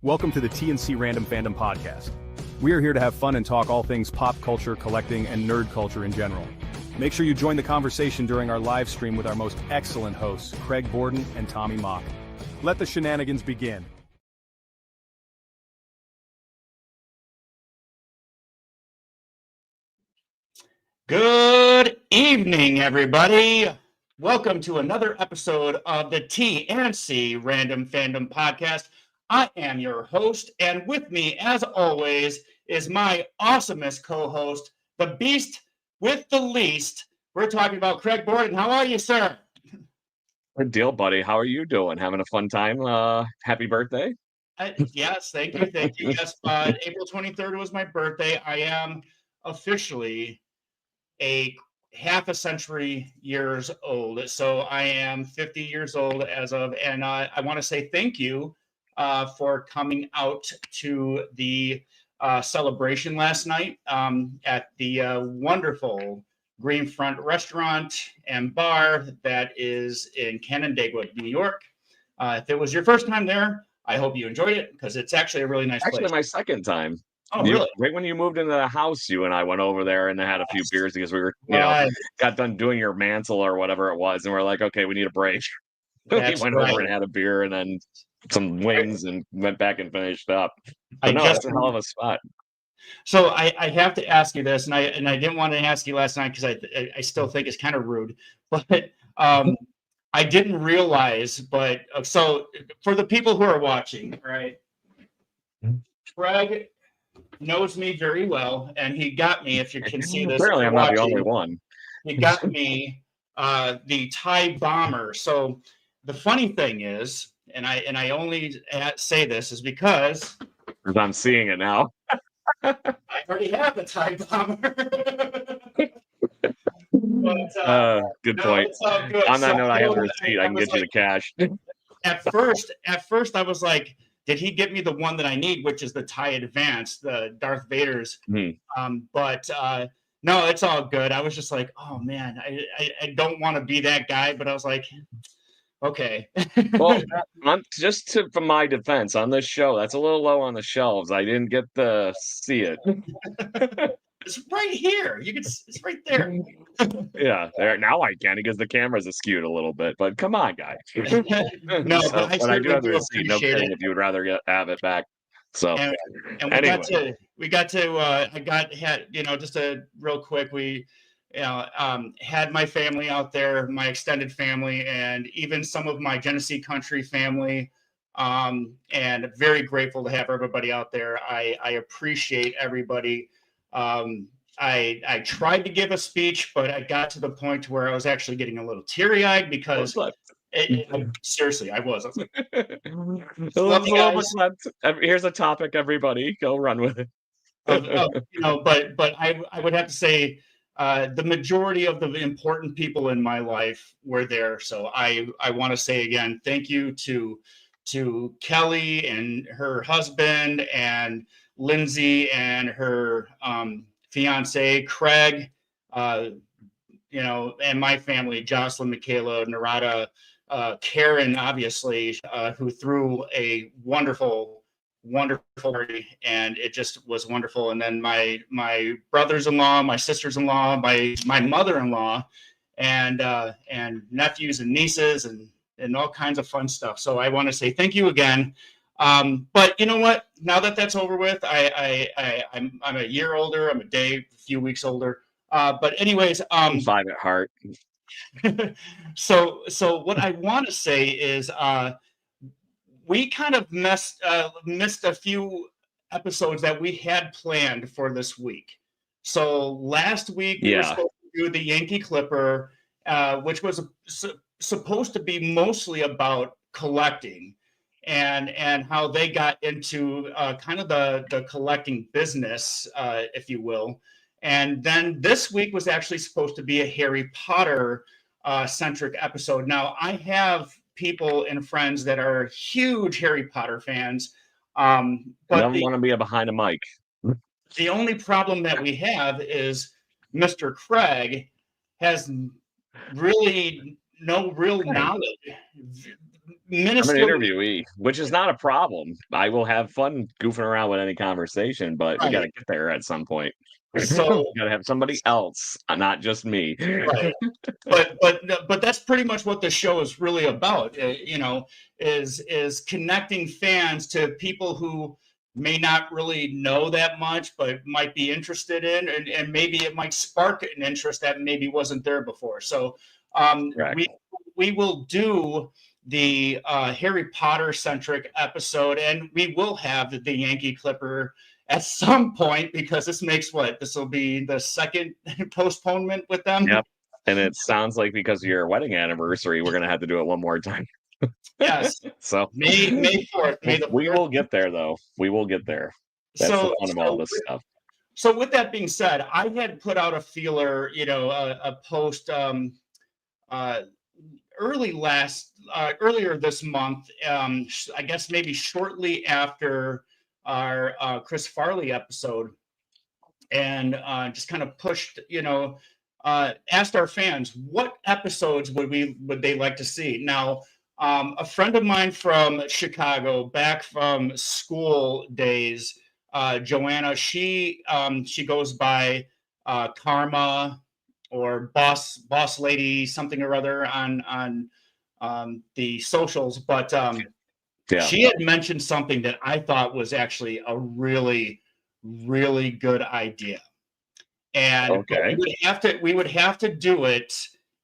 Welcome to the TNC Random Fandom podcast. We are here to have fun and talk all things pop culture, collecting, and nerd culture in general. Make sure you join the conversation during our live stream with our most excellent hosts, Craig Borden and Tommy Mock. Let the shenanigans begin. Good evening, everybody. Welcome to another episode of the TNC Random Fandom podcast. I am your host, and with me, as always, is my awesomest co-host, the beast with the least. We're talking about Craig Borden. How are you, sir? Good deal, buddy. How are you doing? Having a fun time? Happy birthday. Yes, thank you. Yes, April 23rd was my birthday. I am officially a half a century years old. So I am 50 years old as of, and I want to say thank you for coming out to the celebration last night at the wonderful Greenfront restaurant and bar that is in Canandaigua, New York. If it was your first time there, I hope you enjoyed it because it's actually a really nice place. Actually, my second time. Oh, really? Right when you moved into the house, you and I went over there and had a few beers because we were, got done doing your mantle or whatever it was, and we're like, okay, we need a break. We went over and had a beer and then some wings and went back and finished up. But it's a hell of a spot. So I have to ask you this, and I didn't want to ask you last night because I still think it's kind of rude, but I didn't realize. But so for the people who are watching, right, Craig knows me very well, and he got me. If you can see this, apparently I'm not the only one. He got me the Thai bomber. So the funny thing is, and I only say this is because I'm seeing it now. I already have the Thai bomber. But, good point. Good. On that note, I have a receipt. I can get you the cash. At first, I was like, did he get me the one that I need, which is the Thai Advanced, the Darth Vader's? But no, it's all good. I was just like, oh man, I don't want to be that guy, but I was like, okay. Well, from my defense, on this show, that's a little low on the shelves. I didn't get to see it. It's right here. It's right there. Yeah, there now I can because the camera's skewed a little bit. But come on, guys. No, but I do have the receipt. No kidding. If you would rather have it back. So and anyway. we got to just a real quick. We had my family out there, my extended family, and even some of my Genesee country family. And very grateful to have everybody out there. I appreciate everybody. I tried to give a speech, but I got to the point where I was actually getting a little teary-eyed because seriously, I was like, here's a topic, everybody, go run with it. But I would have to say the majority of the important people in my life were there. So I want to say again, thank you to Kelly and her husband and Lindsay and her fiance Craig, and my family, Jocelyn, Michaela, Narada, Karen, obviously, who threw a wonderful party, and it just was wonderful. And then my brothers-in-law, my sisters-in-law, my mother-in-law, and nephews and nieces and all kinds of fun stuff. So I want to say thank you again. But you know what? Now that that's over with, I'm a year older. I'm a few weeks older. But anyways, 5 at heart. So what I want to say is, we kind of missed a few episodes that we had planned for this week. So last week we were supposed to do the Yankee Clipper, which was supposed to be mostly about collecting and how they got into kind of the collecting business, if you will. And then this week was actually supposed to be a Harry Potter centric episode. Now, I have people and friends that are huge Harry Potter fans. But I don't want to be behind a mic. The only problem that we have is Mr. Craig has really no real knowledge, minuscule. I'm an interviewee, which is not a problem. I will have fun goofing around with any conversation, but we got to get there at some point. So got to have somebody else, not just me. Right. But that's pretty much what the show is really about. Is connecting fans to people who may not really know that much, but might be interested in, and maybe it might spark an interest that maybe wasn't there before. So we will do the Harry Potter centric episode, and we will have the Yankee Clipper at some point, because this will be the second postponement with them. Yep. And it sounds like because of your wedding anniversary, we're going to have to do it one more time. Yes. So May 4th. We will get there, though. We will get there. That's the fun of all this stuff. So with that being said, I had put out a feeler, a post earlier this month, I guess maybe shortly after our Chris Farley episode, and just kind of pushed, asked our fans what episodes would they like to see. Now, a friend of mine from Chicago, back from school days, Joanna, she goes by Karma or boss lady something or other on the socials, but she had mentioned something that I thought was actually a really, really good idea. And we would have to do it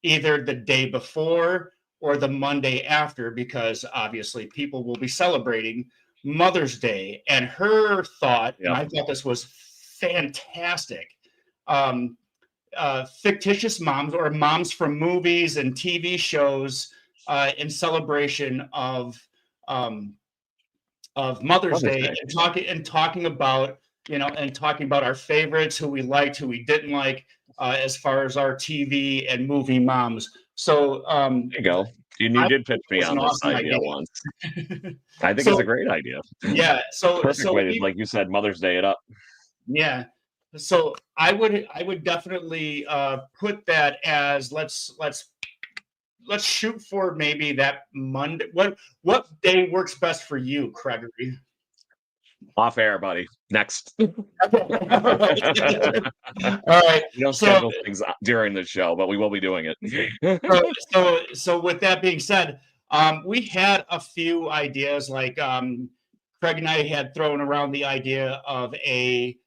either the day before or the Monday after, because obviously people will be celebrating Mother's Day. And her thought, and I thought this was fantastic, fictitious moms or moms from movies and TV shows in celebration of Mother's Day, and talking about our favorites, who we liked, who we didn't like, as far as our TV and movie moms. So there you go. You did pitch me on this idea once. I think it's a great idea. Yeah. So perfect way to, like you said, Mother's Day it up. Yeah. So I would definitely put that as let's shoot for maybe that Monday. What day works best for you, Gregory? Off air, buddy. Next. All right. We don't schedule things during the show, but we will be doing it. So with that being said, we had a few ideas. Like Craig and I had thrown around the idea of a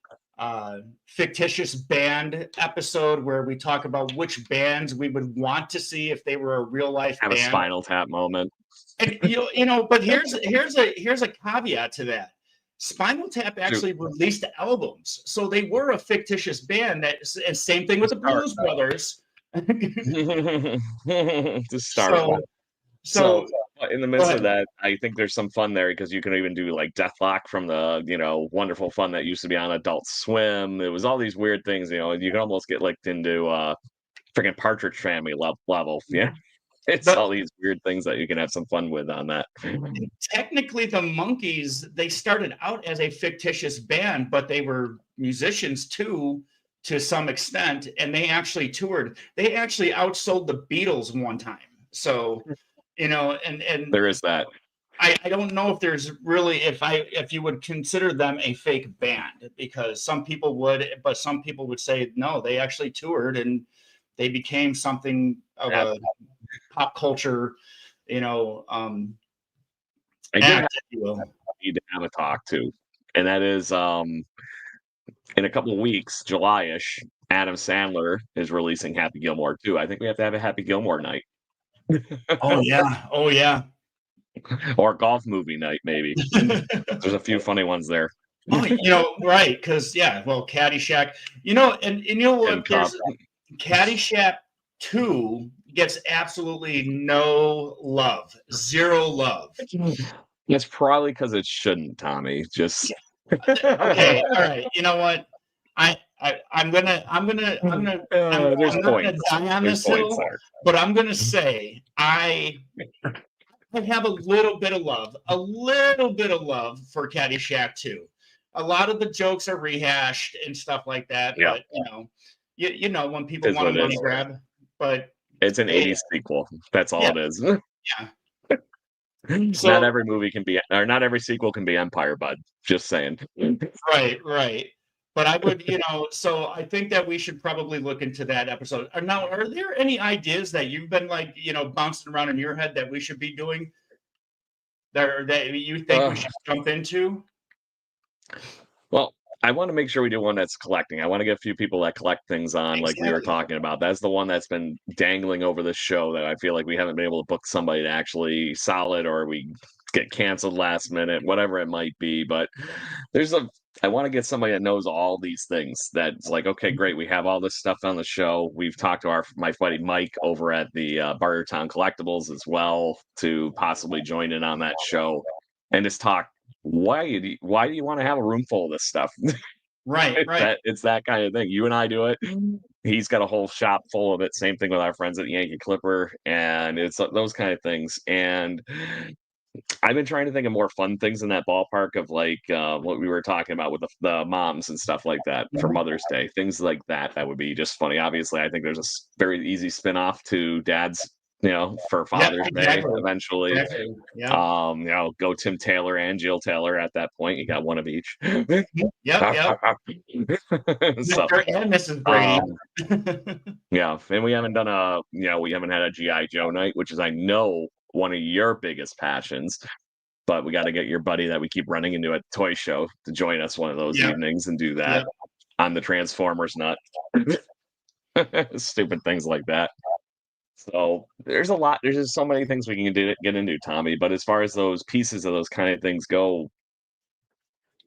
fictitious band episode where we talk about which bands we would want to see if they were a real life band. A Spinal Tap moment. And, but here's a caveat to that. Spinal Tap actually released albums, so they were a fictitious band. And same thing with the Blues Brothers. To start. So in the midst of that, I think there's some fun there, because you can even do like Deathlock from the Wonderful Fun that used to be on Adult Swim. It was all these weird things, and you can almost get linked into freaking Partridge Family level. Yeah. It's all these weird things that you can have some fun with on that. Technically, the Monkees, they started out as a fictitious band, but they were musicians too, to some extent, and they actually toured. They actually outsold the Beatles one time. So, and there is that. I don't know if there's really, if you would consider them a fake band, because some people would, but some people would say no, they actually toured and they became something of a pop culture, I need to have a talk too, and that is in a couple of weeks, July-ish, Adam Sandler is releasing Happy Gilmore 2. I think we have to have a Happy Gilmore night. Oh yeah. Or golf movie night, maybe. There's a few funny ones there. Right, because Caddyshack, Caddyshack 2 gets absolutely no love, zero love. It's probably because it shouldn't, Tommy. Just okay. All right. You know what? I'm gonna die on this hill, but I'm gonna say I have a little bit of love for Caddyshack 2. A lot of the jokes are rehashed and stuff like that, but when people want a money grab, but it's an 80s sequel. That's all it is. Yeah. Not every movie can be, or not every sequel can be Empire, bud. Just saying. Right. But I would, so I think that we should probably look into that episode. Now, are there any ideas that you've been like, bouncing around in your head that we should be doing that you think we should jump into? Well, I want to make sure we do one that's collecting. I want to get a few people that collect things on, like we were Exactly. talking about. That's the one that's been dangling over the show that I feel like we haven't been able to book somebody to actually solid, or we get canceled last minute, whatever it might be. But I want to get somebody that knows all these things. That's like, okay, great. We have all this stuff on the show. We've talked to my buddy Mike over at the Bartertown Collectibles as well to possibly join in on that show and just talk. Why do you want to have a room full of this stuff? Right. It's that kind of thing. You and I do it. He's got a whole shop full of it. Same thing with our friends at Yankee Clipper, and it's those kind of things. And I've been trying to think of more fun things in that ballpark of like what we were talking about with the moms and stuff like that for Mother's Day. Things like that would be just funny. Obviously, I think there's a very easy spin-off to Dad's, for Father's Day eventually. Exactly. Yeah. Go Tim Taylor and Jill Taylor at that point. You got one of each. Yep. So, Mr. and Mrs. Brady. Yeah, and we haven't done we haven't had a GI Joe night, which is I know one of your biggest passions. But we got to get your buddy that we keep running into at the toy show to join us one of those evenings and do that on the Transformers nut. Stupid things like that. So there's a lot. There's just so many things we can get into, Tommy. But as far as those pieces of those kind of things go,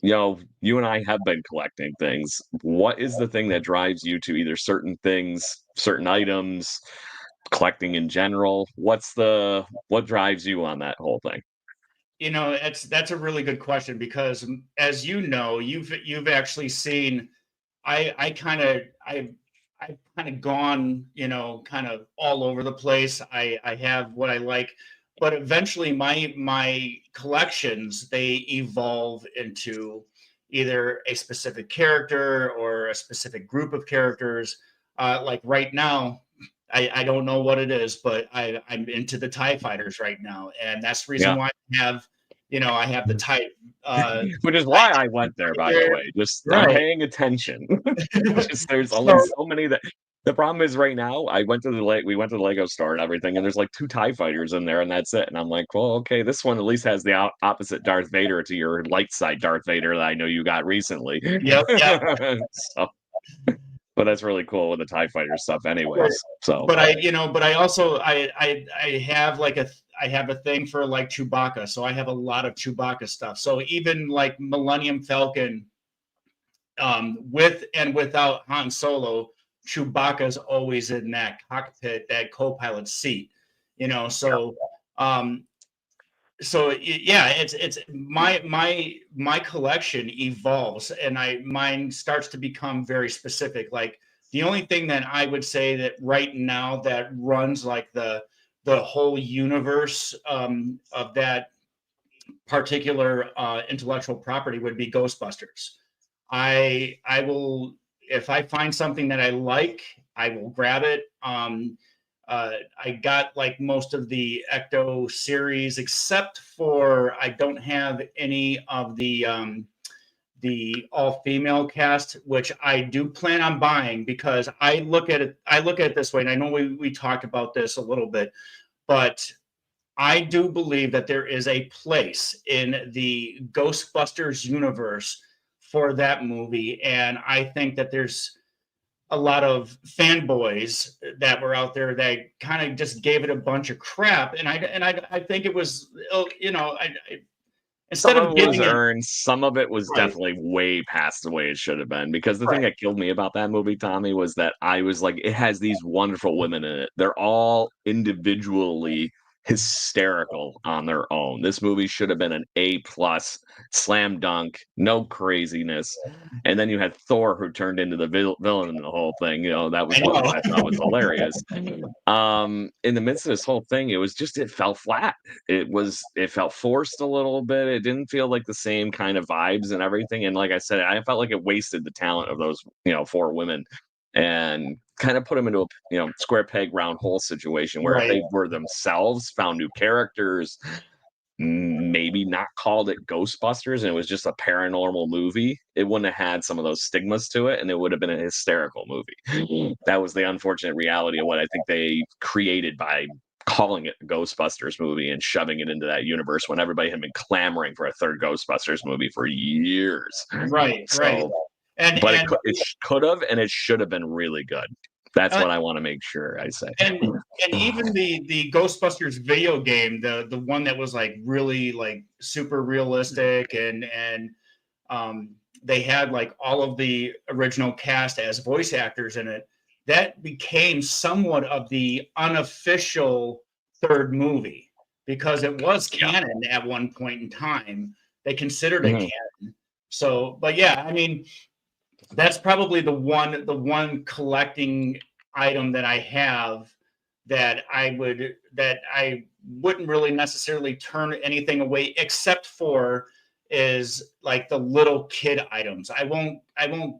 you and I have been collecting things. What is the thing that drives you to either certain things, certain items, collecting in general? What drives you on that whole thing? That's a really good question because as you know, you've actually seen I've kind of gone, kind of all over the place. I have what I like, but eventually my collections, they evolve into either a specific character or a specific group of characters. Like right now, I don't know what it is, but I'm into the TIE fighters right now. And that's the reason why I have the TIE. Which is why I went there, by the way. Just I'm paying attention. There's only so many that. The problem is right now, we went to the Lego store and everything, and there's like 2 TIE fighters in there, and that's it. And I'm like, well, okay, this one at least has the opposite Darth Vader to your light side Darth Vader that I know you got recently. Yep. So, but that's really cool with the TIE fighter stuff, anyways. So, but I also I have I have a thing for like Chewbacca, so I have a lot of Chewbacca stuff. So even like Millennium Falcon, with and without Han Solo, Chewbacca's always in that cockpit, that co-pilot seat, so it's my collection evolves, and mine starts to become very specific. Like the only thing that I would say that right now that runs like the whole universe of that particular intellectual property would be Ghostbusters. I will, if I find something that I like, I will grab it. I got like most of the Ecto series, except for I don't have any of the all-female cast, which I do plan on buying because I look at it this way, and I know we talked about this a little bit, but I do believe that there is a place in the Ghostbusters universe for that movie, and I think that there's a lot of fanboys that were out there that kind of just gave it a bunch of crap, and I think it was, instead some of of it was giving earned, some of it was definitely way past the way it should have been. Because the thing that killed me about that movie, Tommy, was that I was like, it has these wonderful women in it. They're all individually hysterical on their own. This movie should have been an A+, slam dunk, no craziness. And then you had Thor, who turned into the villain in the whole thing. That was what I thought was hilarious. In the midst of this whole thing, it fell flat. It felt forced a little bit. It didn't feel like the same kind of vibes and everything. And like I said, I felt like it wasted the talent of those 4 women and kind of put them into a square peg round hole situation where if they were themselves, found new characters, maybe not called it Ghostbusters and it was just a paranormal movie, it wouldn't have had some of those stigmas to it and it would have been a hysterical movie. That was the unfortunate reality of what I think they created by calling it a Ghostbusters movie and shoving it into that universe when everybody had been clamoring for a third Ghostbusters movie for years. Right. But it could have and it should have been really good. That's what I want to make sure I say. And even the Ghostbusters video game, the one that was like really like super realistic and they had like all of the original cast as voice actors in it, that became somewhat of the unofficial third movie because it was canon at one point in time. They considered it canon. So, but yeah, I mean, that's probably the one collecting item that I have that I wouldn't really necessarily turn anything away except for is like the little kid items. I won't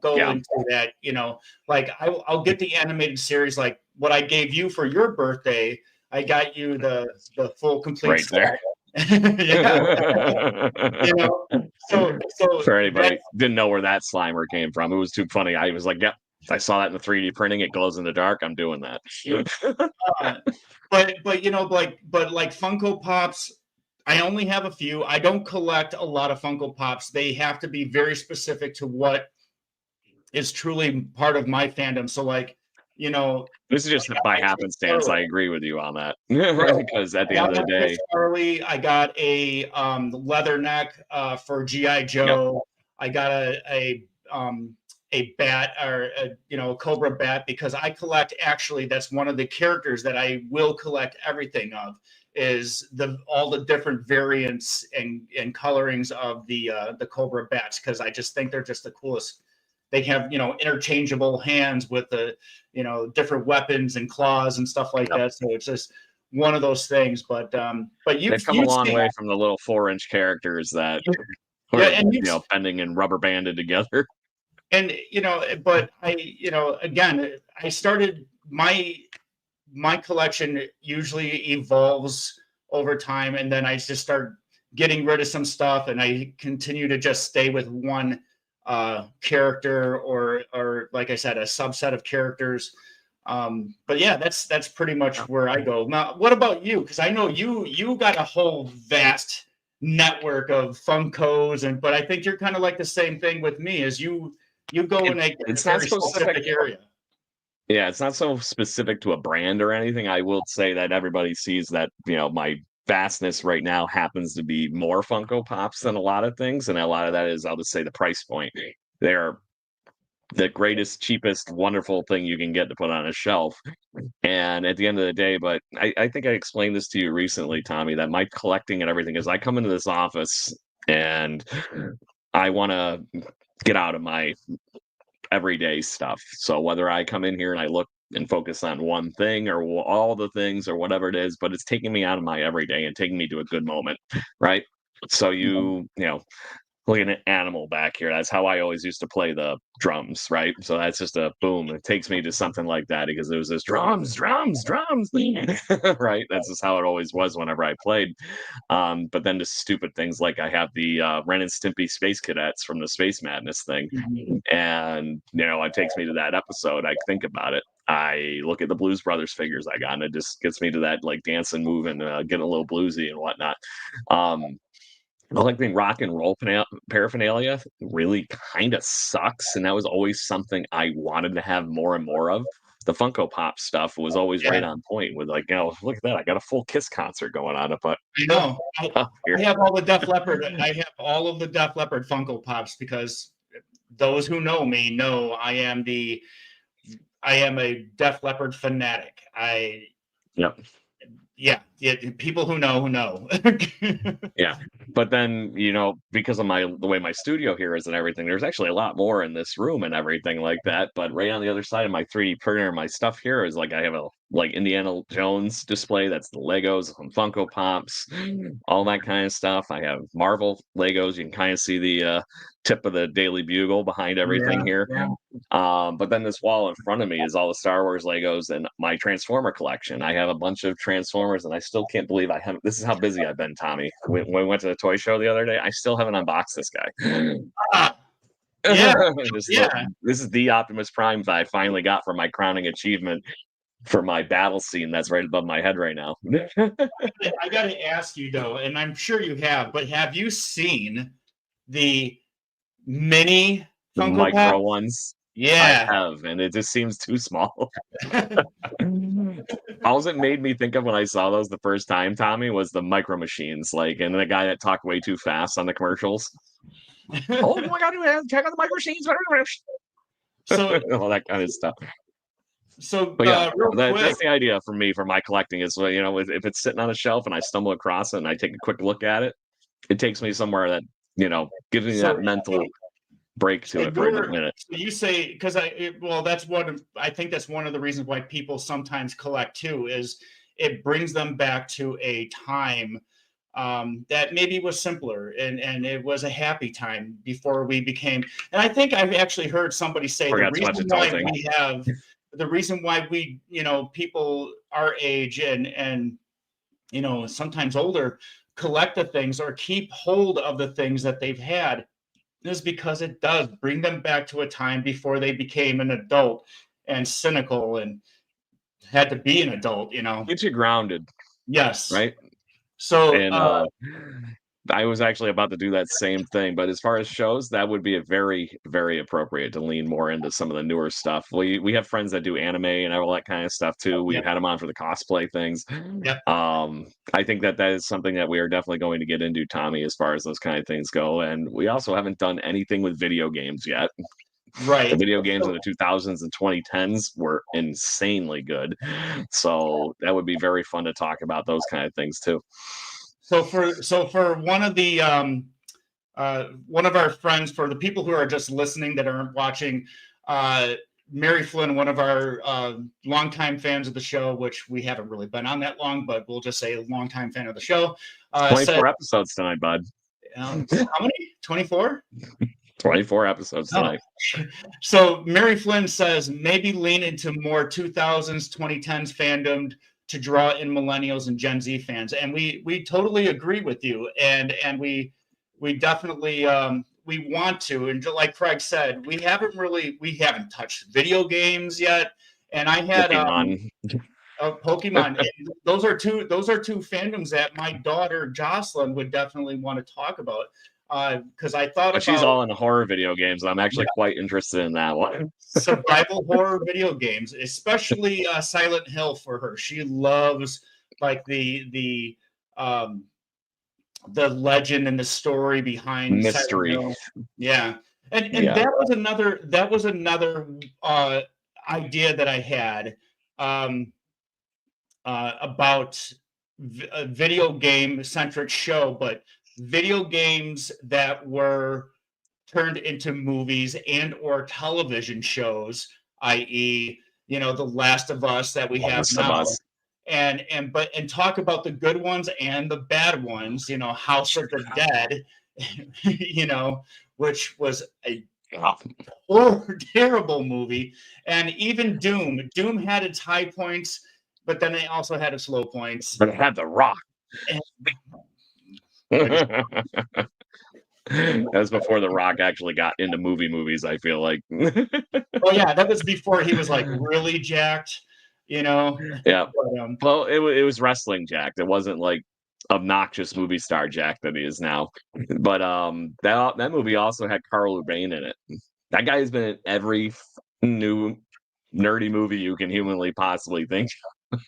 go into that, you know, like I'll get the animated series like what I gave you for your birthday. I got you the full complete right there. You know, so for anybody didn't know where that Slimer came from, it was too funny. I was like, I saw that in the 3D printing. It glows in the dark. I'm doing that. But you know, but like Funko Pops, I only have a few. I don't collect a lot of Funko Pops. They have to be very specific to what is truly part of my fandom. So like, you know, this is just by happenstance. I agree with you on that because at the end of the day, Charlie, I got a leather neck for GI Joe. Yep. I got a bat or a Cobra bat because I collect. Actually, that's one of the characters that I will collect everything of. Is all the different variants and colorings of the Cobra bats because I just think they're just the coolest. They have interchangeable hands with the different weapons and claws and stuff like that. So it's just one of those things. But they've come a long way from the little 4-inch characters that were bending and rubber banded together. And but again, I started my collection usually evolves over time, and then I just start getting rid of some stuff, and I continue to just stay with one character or like I said, a subset of characters. But yeah, that's pretty much where I go. Now, what about you? Because I know you got a whole vast network of Funkos, but I think you're kind of like the same thing with me as you go in a very specific area. Yeah, it's not so specific to a brand or anything. I will say that everybody sees that, my vastness right now happens to be more Funko Pops than a lot of things. And a lot of that is, I'll just say, the price point. They're the greatest, cheapest, wonderful thing you can get to put on a shelf. And at the end of the day, but I think I explained this to you recently, Tommy, that my collecting and everything is I come into this office and I want to get out of my everyday stuff. So whether I come in here and I look and focus on one thing or all the things or whatever it is, but it's taking me out of my everyday and taking me to a good moment, right? So look at an animal back here. That's how I always used to play the drums, right? So that's just a boom. It takes me to something like that because it was this drums, right? That's just how it always was whenever I played. But then just stupid things like I have the Ren and Stimpy Space Cadets from the Space Madness thing. And, it takes me to that episode. I think about it. I look at the Blues Brothers figures I got, and it just gets me to that like dance and move and get a little bluesy and whatnot. I like the rock and roll paraphernalia really kind of sucks. And that was always something I wanted to have more and more of. The Funko Pop stuff was always right on point with like, look at that. I got a full Kiss concert going on. But I know. I have all the Def Leppard. I have all of the Def Leppard Funko Pops because those who know me know I am a Def Leppard fanatic. Yeah, people who know. Yeah, but then because of the way my studio here is and everything, there's actually a lot more in this room and everything like that. But right on the other side of my 3D printer, my stuff here is like I have a like Indiana Jones display. That's the Legos, some Funko Pops, all that kind of stuff. I have Marvel Legos. You can kind of see the tip of the Daily Bugle behind everything here. Yeah. But then this wall in front of me is all the Star Wars Legos and my Transformer collection. I have a bunch of Transformers, and I still can't believe I haven't. This is how busy I've been, Tommy. When we went to the toy show the other day, I still haven't unboxed this guy. Yeah, This is the Optimus Prime that I finally got for my crowning achievement for my battle scene that's right above my head right now. I got to ask you though, and I'm sure you have, but have you seen the mini Funko micro Pop? ones? Yeah, I have, and it just seems too small. All it made me think of when I saw those the first time, Tommy, was the Micro Machines, like, and the guy that talked way too fast on the commercials. Oh my God, check out the Micro Machines. So all that kind of stuff. So, but yeah, real quick, that's the idea for me for my collecting is, you know, if it's sitting on a shelf and I stumble across it and I take a quick look at it, it takes me somewhere that, you know, gives me that mental break to it for a minute. So you say, because I think that's one of the reasons why people sometimes collect too, is it brings them back to a time that maybe was simpler and it was a happy time before we became. And I think I've actually heard somebody say the reason why we, you know, people our age and you know, sometimes older collect the things or keep hold of the things that they've had is because it does bring them back to a time before they became an adult and cynical and had to be an adult, you know. Gets you grounded. Yes. Right. So, and I was actually about to do that same thing, but as far as shows, that would be a very, very appropriate to lean more into some of the newer stuff. We have friends that do anime and all that kind of stuff too. We've had them on for the cosplay things. Yep. I think that is something that we are definitely going to get into, Tommy, as far as those kind of things go. And we also haven't done anything with video games yet. Right. The video games in the 2000s and 2010s were insanely good. So that would be very fun to talk about those kind of things too. So for one of our friends, for the people who are just listening that aren't watching, Mary Flynn, one of our longtime fans of the show, which we haven't really been on that long, but we'll just say a longtime fan of the show. 24 episodes tonight, bud. How many? 24? 24 episodes tonight. So Mary Flynn says maybe lean into more 2000s, 2010s fandom to draw in millennials and Gen Z fans, and we totally agree with you, and we definitely we want to, and like Craig said, we haven't touched video games yet, and I had Pokemon. those are two fandoms that my daughter Jocelyn would definitely want to talk about. Because I thought but she's all in horror video games. I'm actually quite interested in that one. Survival horror video games, especially Silent Hill for her. She loves like the legend and the story behind mystery. Silent Hill. Yeah, and that was another idea that I had about a video game centric show, but video games that were turned into movies and or television shows, i.e., you know, The Last of Us that we have now, and talk about the good ones and the bad ones. You know, House of the Dead, you know, which was a terrible movie, and even Doom. Doom had its high points, but then it also had its low points. But it had The Rock. That was before The Rock actually got into movies, I feel like. Oh yeah, that was before he was like really jacked, you know. Yeah. But, well, it was wrestling jacked. It wasn't like obnoxious movie star jack that he is now. But that movie also had Carl Urban in it. That guy has been in every new nerdy movie you can humanly possibly think of.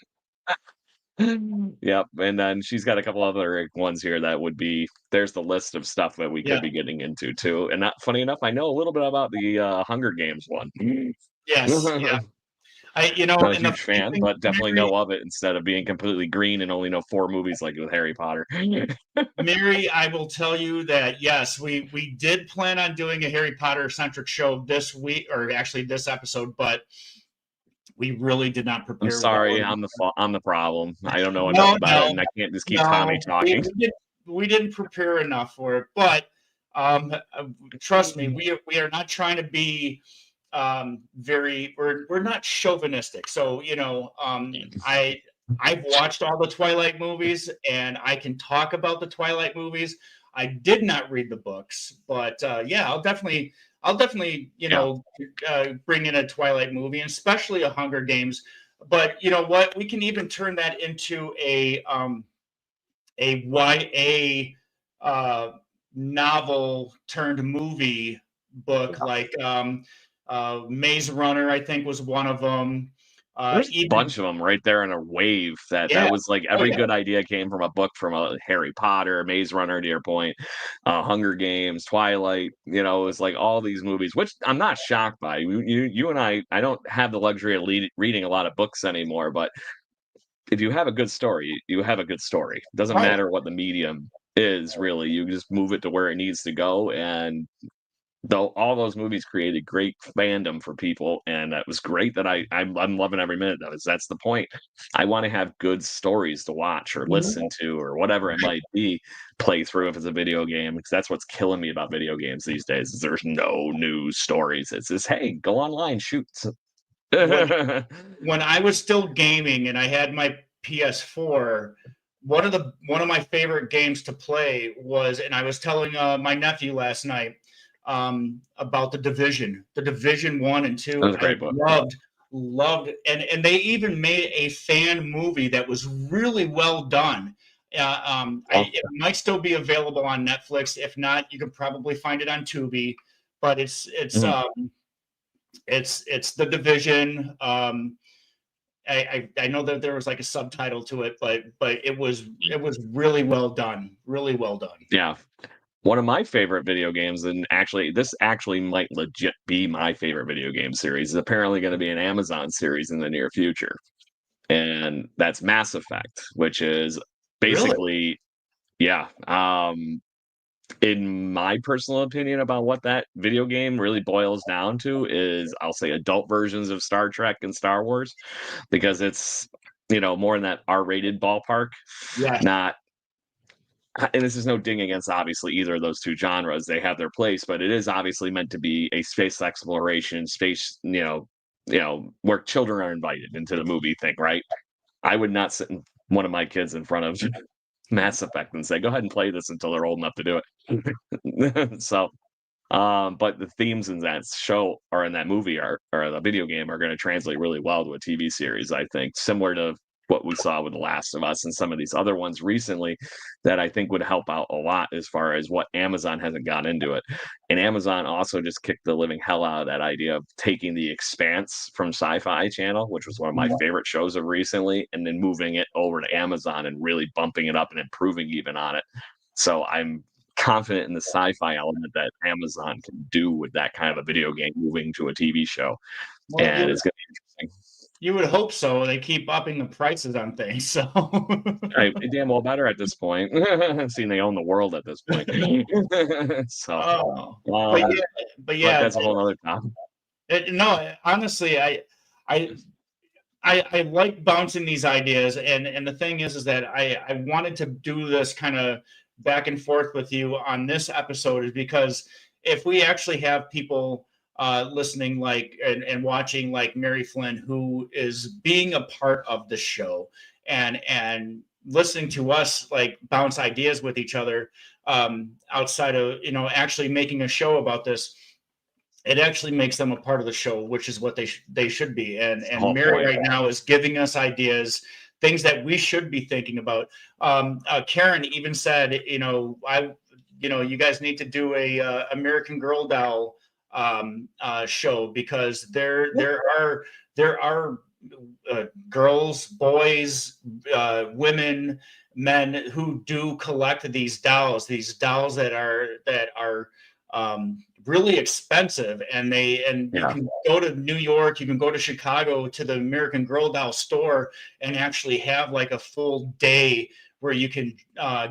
Yep, and then she's got a couple other ones here that would be. There's the list of stuff that we could be getting into too. And not funny enough, I know a little bit about the Hunger Games one. Yes, yeah. Not a huge fan, but definitely know of it instead of being completely green and only know 4 movies like with Harry Potter. Mary, I will tell you that yes, we did plan on doing a Harry Potter centric show this week, or actually this episode, but We really did not prepare. I'm sorry, well. I'm the problem. I don't know enough about it, and I can't just keep Tommy talking. We didn't prepare enough for it, but trust me, we are not trying to be we're not chauvinistic. So I've watched all the Twilight movies, and I can talk about the Twilight movies. I did not read the books, but I'll definitely bring in a Twilight movie, and especially a Hunger Games. But you know what? We can even turn that into a YA novel turned movie book, like Maze Runner, I think, was one of them. There's a bunch of them right there in a wave. That was like every good idea came from a book, from a Harry Potter, Maze Runner, to your point, Hunger Games, Twilight. It was like all these movies, which I'm not shocked by. You and I don't have the luxury of reading a lot of books anymore, but if you have a good story, you have a good story. It doesn't matter what the medium is, really. You just move it to where it needs to go, and though all those movies created great fandom for people, and that was great. That I'm loving every minute of it. That's the point. I want to have good stories to watch or listen to, or whatever it might be, play through if it's a video game, because that's what's killing me about video games these days, is there's no new stories. It's just, hey, go online, shoot. When I was still gaming and I had my PS4, one of my favorite games to play was, and I was telling my nephew last night about the Division 1 and 2. That was a great book. Loved, and they even made a fan movie that was really well done. It might still be available on Netflix. If not, you can probably find it on Tubi. But it's the Division. I know that there was like a subtitle to it, but it was really well done. Really well done. Yeah. One of my favorite video games, and this actually might legit be my favorite video game series, is apparently going to be an Amazon series in the near future. And that's Mass Effect, which is basically, in my personal opinion about what that video game really boils down to is, I'll say, adult versions of Star Trek and Star Wars, because it's, more in that R-rated ballpark. Yeah. Not, and this is no ding against obviously either of those two genres. They have their place, but it is obviously meant to be a space exploration, space, where children are invited into the movie thing, right? I would not sit one of my kids in front of Mass Effect and say, go ahead and play this until they're old enough to do it. So, but the themes in that show or in that movie or the video game are going to translate really well to a TV series, I think, similar to what we saw with The Last of Us and some of these other ones recently, that I think would help out a lot as far as what Amazon hasn't got into it. And Amazon also just kicked the living hell out of that idea of taking The Expanse from Sci-Fi Channel, which was one of my favorite shows of recently, and then moving it over to Amazon and really bumping it up and improving even on it. So I'm confident in the sci-fi element that Amazon can do with that kind of a video game moving to a TV show. Well, and it's going to be interesting. You would hope so. They keep upping the prices on things, so damn well better at this point. Seeing they own the world at this point. So, but that's a whole other topic. No, honestly, I like bouncing these ideas, and the thing is that I wanted to do this kind of back and forth with you on this episode, is because if we actually have people listening and watching, like Mary Flynn, who is being a part of the show and listening to us like bounce ideas with each other outside of actually making a show about this, it actually makes them a part of the show, which is what they should be. And Mary right now is giving us ideas, things that we should be thinking about. Karen even said, you guys need to do a American Girl doll show, because there are girls, boys, women, men who do collect these dolls that are really expensive, and you can go to New York, you can go to Chicago to the American Girl doll store and actually have like a full day where you can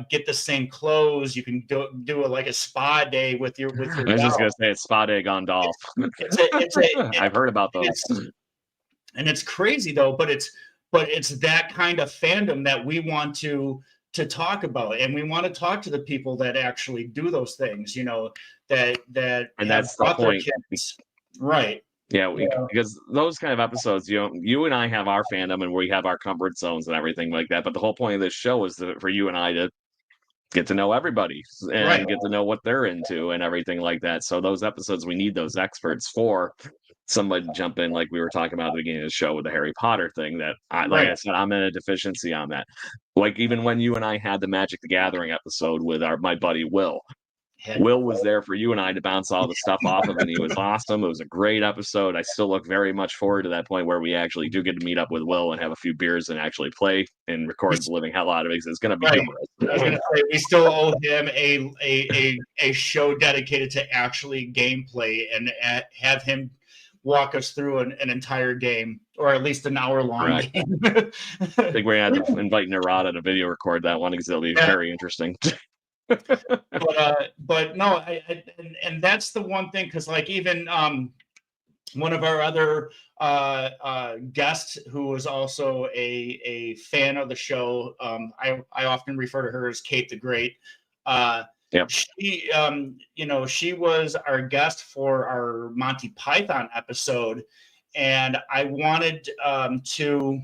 get the same clothes. You can do a spa day with your I was just gonna say, it's spa day gone doll. I've heard about those. And it's crazy though, but it's that kind of fandom that we want to talk about, and we want to talk to the people that actually do those things, that And have that's the brought their point. kids. Right. Yeah, because those kind of episodes, you and I have our fandom and we have our comfort zones and everything like that. But the whole point of this show is for you and I to get to know everybody Right. and get to know what they're into and everything like that. So those episodes, we need those experts for somebody to jump in, like we were talking about at the beginning of the show with the Harry Potter thing. That like Right. I said, I'm in a deficiency on that. Like even when you and I had the Magic the Gathering episode with my buddy Will. Will was there for you and I to bounce all the stuff off of, and he was awesome. It was a great episode. I still look very much forward to that point where we actually do get to meet up with Will and have a few beers and actually play and record the living hell out of it. It's going to be Right. humorous. I was going to say, we still owe him a show dedicated to actually gameplay and have him walk us through an entire game, or at least an hour-long game. I think we're going to have to invite Narada to video record that one because it'll be very interesting. But no, and that's the one thing, because like even one of our other guests who was also a fan of the show, I often refer to her as Kate the Great. Yep. She she was our guest for our Monty Python episode, and I wanted to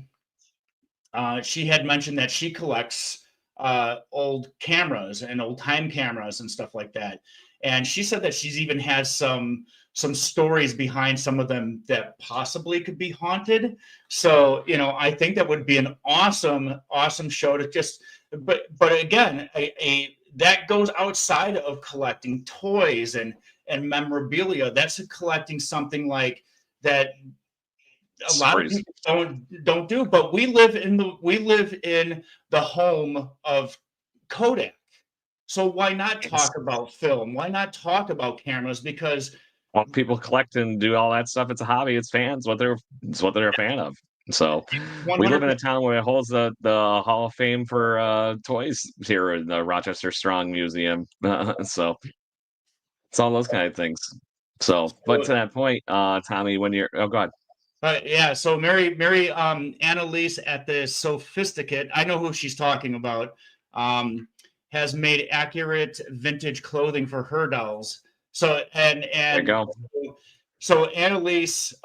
she had mentioned that she collects old cameras and old time cameras and stuff like that, and she said that she's even has some stories behind some of them that possibly could be haunted. So I think that would be an awesome show to just, but again, that goes outside of collecting toys and memorabilia. That's collecting something like that a lot of people don't do. But we live in the home of Kodak. So why not talk about film? Why not talk about cameras? Because people collect and do all that stuff. It's a hobby. It's fans. It's what they're a fan of. So 100%. We live in a town where it holds the Hall of Fame for toys here in the Rochester Strong Museum. So it's all those kind of things. So, but to that point, Tommy, when you're go ahead. Yeah, so Mary Annalise at the Sophisticate, I know who she's talking about, has made accurate vintage clothing for her dolls. So and there you go. So Annalise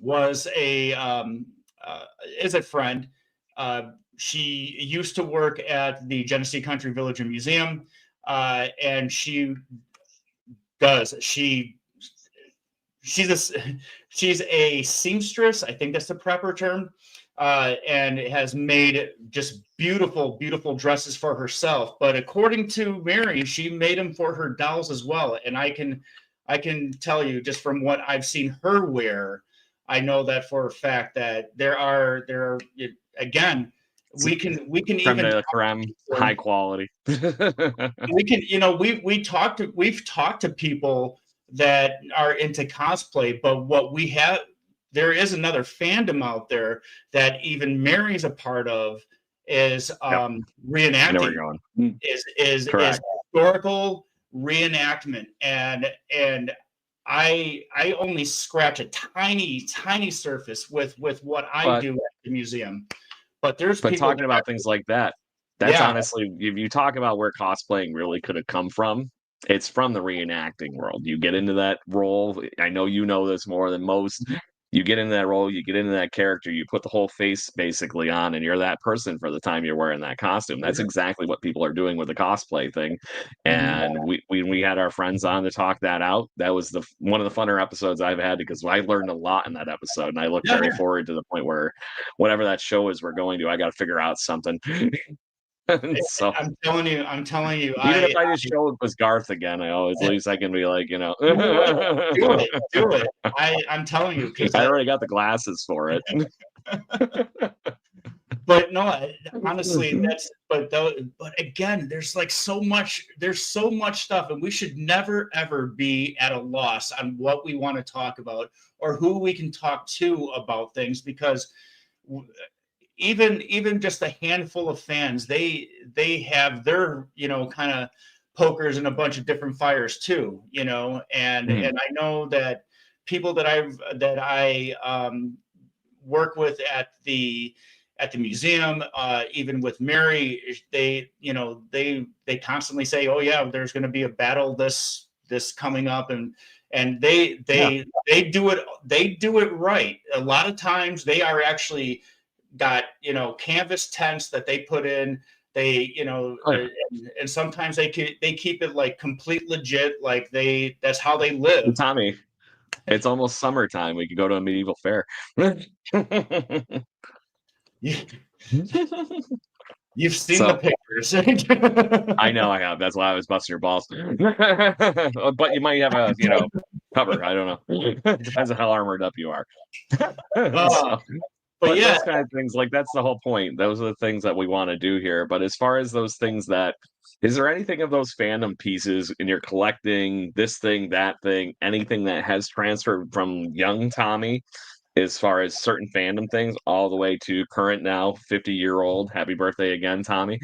was is a friend. She used to work at the Genesee Country Village and Museum, and she's a seamstress. I think that's the proper term, and has made just beautiful dresses for herself. But according to Mary, she made them for her dolls as well. And I can tell you, just from what I've seen her wear, I know that for a fact that there are again, we can even high quality. We can, we've talked to people that are into cosplay, but what we have, there is another fandom out there that even Mary's a part of, is reenacting. Is historical reenactment, and I only scratch a tiny surface with what I do at the museum. But talking about things like that, that's honestly, if you talk about where cosplaying really could have come from, it's from the reenacting world. You get into that role. I know you know this more than most. You get into that role, you get into that character, you put the whole face basically on, and you're that person for the time you're wearing that costume. That's exactly what people are doing with the cosplay thing. And we had our friends on to talk that out. That was one of the funner episodes I've had, because I learned a lot in that episode, and I look very forward to the point where whatever that show is we're going to, I got to figure out something. So I'm telling you, even if I just show it was Garth again, at least I can be like, do it. I'm telling you, because I already got the glasses for it. But no, honestly, but again, there's like so much stuff, and we should never ever be at a loss on what we want to talk about or who we can talk to about things, because even just a handful of fans, they have their kind of pokers in a bunch of different fires too, and I know that people that I work with at the museum, even with Mary, they constantly say, oh yeah, there's going to be a battle this coming up, and they do it right. A lot of times they are actually got canvas tents that they put in. They and sometimes they keep it like complete legit, like that's how they live. Tommy, it's almost summertime. We could go to a medieval fair. You've seen the pictures. I know I have. That's why I was busting your balls. But you might have a cover. I don't know. Depends on how armored up you are. But yeah, those kind of things, like, that's the whole point. Those are the things that we want to do here. But as far as those things is there anything of those fandom pieces in your collecting, this thing, that thing, anything that has transferred from young Tommy, as far as certain fandom things, all the way to current now, 50-year-old, happy birthday again, Tommy?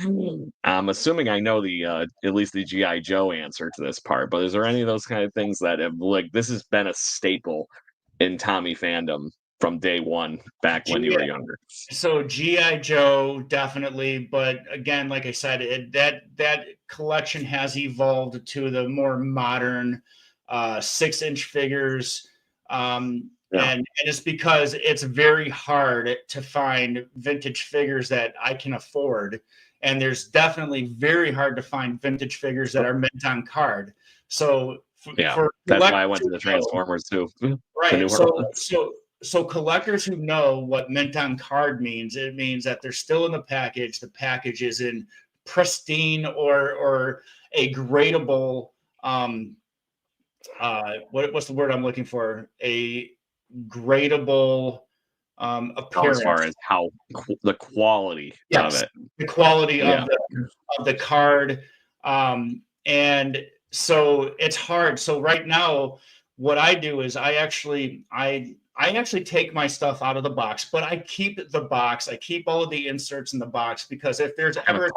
I'm assuming I know at least the G.I. Joe answer to this part, but is there any of those kind of things that have, like, this has been a staple in Tommy fandom from day one, back when you were younger? So G.I. Joe, definitely. But again, like I said, that collection has evolved to the more modern 6-inch figures. And it's because it's very hard to find vintage figures that I can afford. And there's definitely very hard to find vintage figures that are mint on card. So that's why I went to the Transformers too. Right. So collectors who know what mint on card means, it means that they're still in the package. The package is in pristine or a gradable, what's the word I'm looking for? A gradable appearance. As far as how the quality of it. The quality of the card. And so it's hard. So right now, what I do is I actually take my stuff out of the box, but I keep the box. I keep all of the inserts in the box, because if there's ever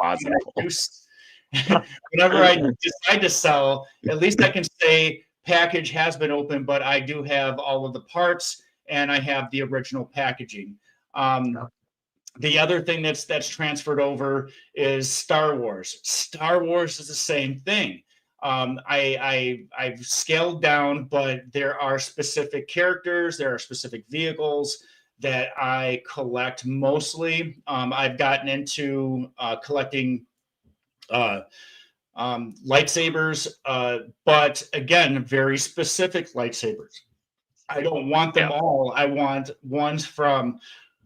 whenever I decide to sell, at least I can say package has been opened, but I do have all of the parts and I have the original packaging. The other thing that's transferred over is Star Wars. Star Wars is the same thing. I've scaled down, but there are specific characters, there are specific vehicles that I collect mostly. I've gotten into collecting lightsabers, but again, very specific lightsabers. I don't want them all. I want ones from,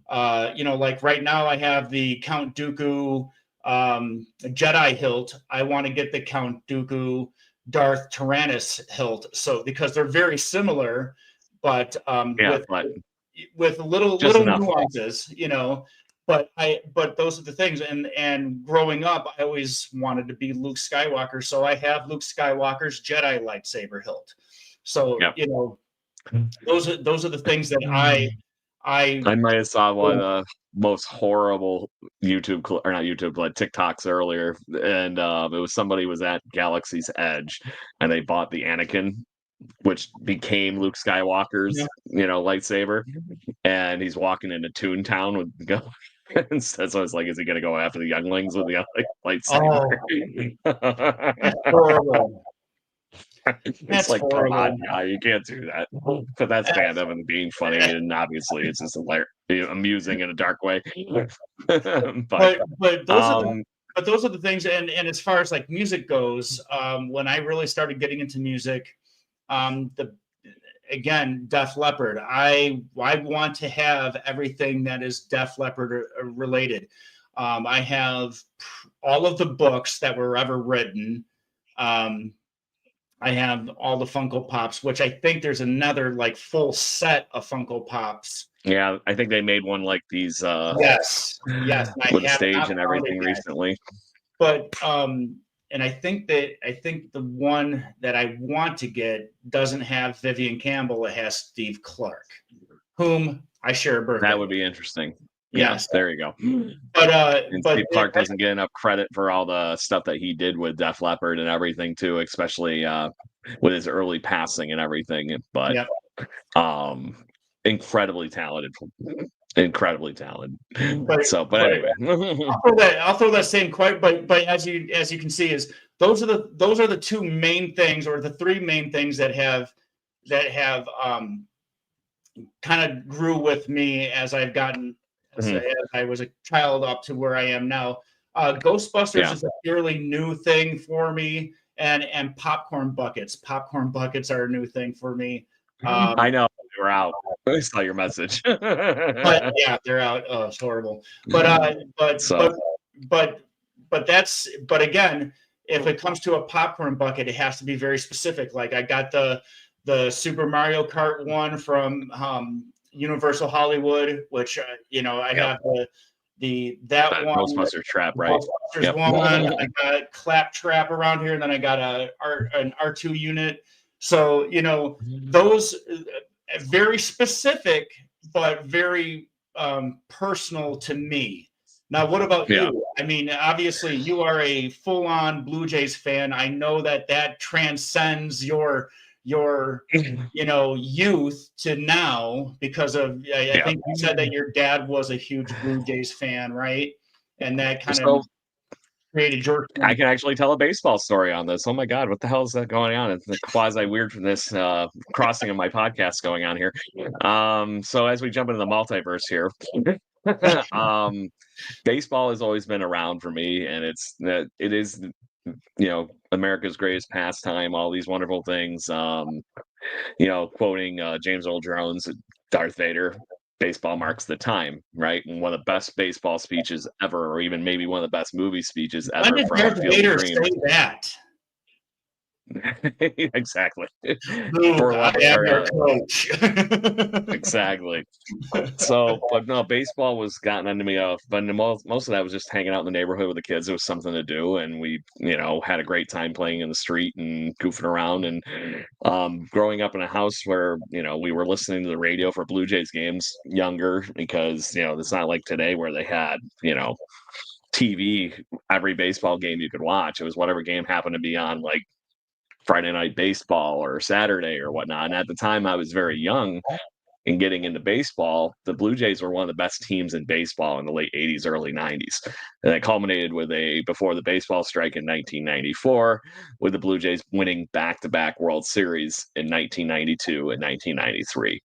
like right now I have the Count Dooku Jedi hilt. I want to get the Count Dooku Darth Tyrannus hilt. So because they're very similar, but with little nuances, But those are the things. And growing up, I always wanted to be Luke Skywalker, so I have Luke Skywalker's Jedi lightsaber hilt. So those are the things that I might have saw one of the most horrible TikToks earlier, and it was somebody was at Galaxy's Edge, and they bought the Anakin, which became Luke Skywalker's lightsaber, and he's walking into Toontown with and so I was like, is he gonna go after the younglings with the lightsaber? That's horrible. It's like, come on, guy, you can't do that. But that's fandom and being funny, and obviously it's just amusing in a dark way. but those are the things. And as far as like music goes, when I really started getting into music, Def Leppard. I want to have everything that is Def Leppard related. I have all of the books that were ever written. I have all the Funko Pops, which I think there's another like full set of Funko Pops. Yeah, I think they made one like these. Yes, with the stage and everything recently. But and I think the one that I want to get doesn't have Vivian Campbell. It has Steve Clark, whom I share a birthday. That would be interesting. Yes, there you go. But Steve Clark doesn't get enough credit for all the stuff that he did with Def Leppard and everything too, especially with his early passing and everything. But incredibly talented incredibly talented. But anyway, I'll throw that same quite. But as you can see, is those are the two main things, or the three main things that have kind of grew with me as I've gotten as I was a child up to where I am now. Ghostbusters is a fairly new thing for me, and popcorn buckets. Popcorn buckets are a new thing for me. I know they were out. I saw your message. But yeah, they're out. Oh, it's horrible. But again, if it comes to a popcorn bucket, it has to be very specific. Like I got the Super Mario Kart one from Universal Hollywood, which I got that one Ghostbuster Trap, right? Ghostbusters one. I got Claptrap around here, and then I got an R2 unit. So those very specific, but very personal to me. Now, what about you? I mean, obviously, you are a full-on Blue Jays fan. I know that transcends your youth to now because of I think you said that your dad was a huge Blue Jays fan, right? And that kind of created your. I can actually tell a baseball story on this. Oh my God, what the hell is that going on? It's the quasi weird from this crossing of my podcast going on here. So as we jump into the multiverse here, baseball has always been around for me, and it is America's greatest pastime, all these wonderful things. Quoting James Earl Jones, Darth Vader, baseball marks the time, right? And one of the best baseball speeches ever, or even maybe one of the best movie speeches ever. When did Darth Vader say that? Exactly. I am your coach. Exactly. So, but no, baseball was gotten into me off, but most of that was just hanging out in the neighborhood with the kids. It was something to do, and we, had a great time playing in the street and goofing around. And growing up in a house where we were listening to the radio for Blue Jays games younger, because it's not like today where they had TV every baseball game you could watch. It was whatever game happened to be on, like Friday Night Baseball or Saturday or whatnot. And at the time I was very young and getting into baseball, the Blue Jays were one of the best teams in baseball in the late 80s, early 90s. And that culminated with before the baseball strike in 1994, with the Blue Jays winning back-to-back World Series in 1992 and 1993,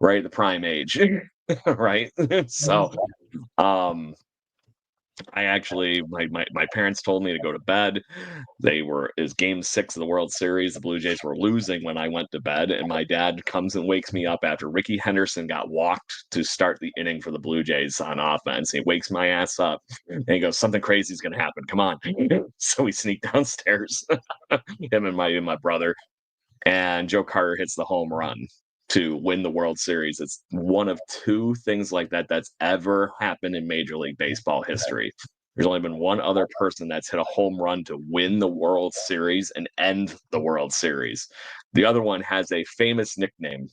right at the prime age, right? So, I actually, my parents told me to go to bed. Is game 6 of the World Series. The Blue Jays were losing when I went to bed, and my dad comes and wakes me up after Ricky Henderson got walked to start the inning for the Blue Jays on offense. He wakes my ass up and he goes, "Something crazy is going to happen. Come on." So we sneak downstairs, him and my brother, and Joe Carter hits the home run to win the World Series. It's one of 2 things like that that's ever happened in Major League Baseball history. There's only been one other person that's hit a home run to win the World Series and end the World Series. The other one has a famous nickname.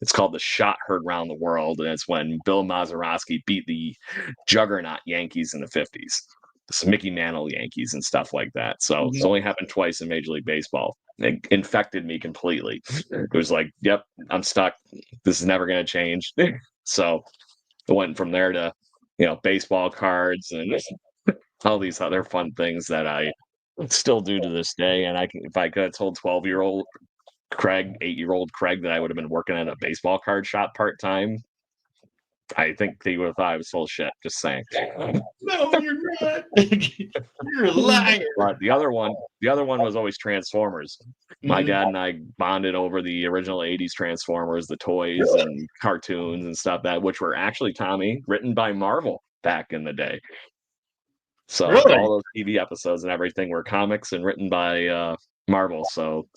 It's called the shot heard round the world, and it's when Bill Mazeroski beat the juggernaut Yankees in the 50s. Some Mickey Mantle Yankees and stuff like that. So it's only happened twice in Major League Baseball. It infected me completely. It was like, yep, I'm stuck. This is never going to change. So I went from there to, baseball cards and all these other fun things that I still do to this day. And if I could have told 12-year-old Craig, 8-year-old Craig, that I would have been working at a baseball card shop part-time, I think they would have thought I was full of shit. Just saying. No, you're not. You're a liar. But the other one was always Transformers. My dad and I bonded over the original 80s Transformers, the toys and cartoons and stuff which were actually, Tommy, written by Marvel back in the day. So all those TV episodes and everything were comics and written by Marvel. So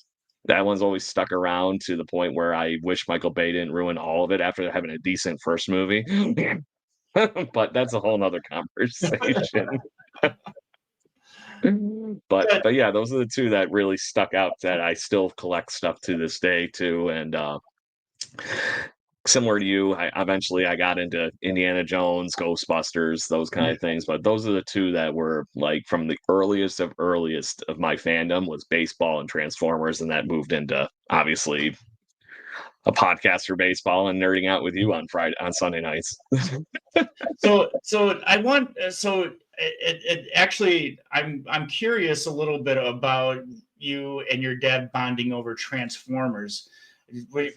that one's always stuck around to the point where I wish Michael Bay didn't ruin all of it after having a decent first movie. But that's a whole nother conversation. But yeah, those are the 2 that really stuck out that I still collect stuff to this day too. And similar to you, I eventually got into Indiana Jones, Ghostbusters, those kind of things. But those are the 2 that were like from the earliest of my fandom was baseball and Transformers, and that moved into obviously a podcast for baseball and nerding out with you on Sunday nights. So I want it actually I'm curious a little bit about you and your dad bonding over Transformers.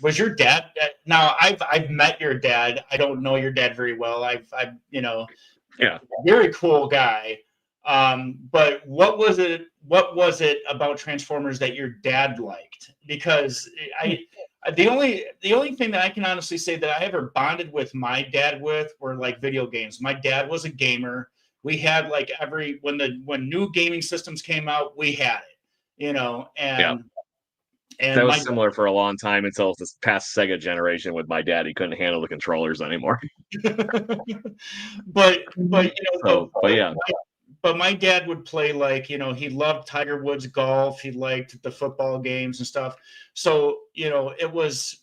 Was your dad, now I've met your dad. I don't know your dad very well. I've Yeah, very cool guy. But what was it about Transformers that your dad liked? Because the only thing that I can honestly say that I ever bonded with my dad with were like video games. My dad was a gamer. We had like when new gaming systems came out, we had it, and that was similar for a long time until this past Sega generation with my dad. He couldn't handle the controllers anymore. but yeah. But my dad would play he loved Tiger Woods golf. He liked the football games and stuff. So, that was